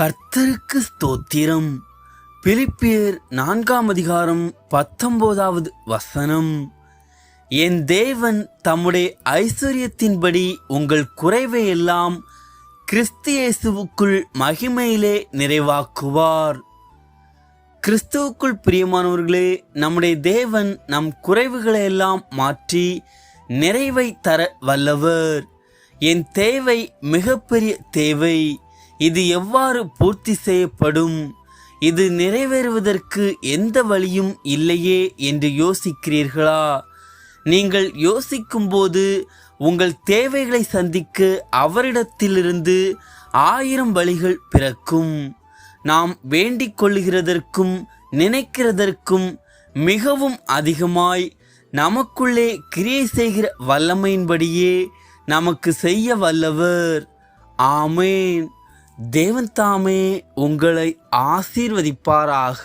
கர்த்தருக்கு ஸ்தோத்திரம். பிலிப்பியர் 4:19 என் தேவன் தம்முடைய ஐஸ்வர்யத்தின்படி உங்கள் குறைவை எல்லாம் கிறிஸ்து இயேசுவுக்குள் மகிமையிலே நிறைவாக்குவார். கிறிஸ்துவுக்குள் பிரியமானவர்களே, நம்முடைய தேவன் நம் குறைவுகளை எல்லாம் மாற்றி நிறைவை தர வல்லவர். என் தேவை மிகப்பெரிய தேவை. இது எவ்வாறு பூர்த்தி செய்யப்படும்? இது நிறைவேறுவதற்கு எந்த வழியும் இல்லையே என்று யோசிக்கிறீர்களா? நீங்கள் யோசிக்கும்போது உங்கள் தேவைகளை சந்திக்க அவரிடத்திலிருந்து 1000 வழிகள் பிறக்கும். நாம் வேண்டிக் கொள்ளுகிறதற்கும் நினைக்கிறதற்கும் மிகவும் அதிகமாய் நமக்குள்ளே கிரியை செய்கிற வல்லமையின்படியே நமக்கு செய்ய வல்லவர். ஆமேன். தேவன் தாமே உங்களை ஆசீர்வதிப்பாராக.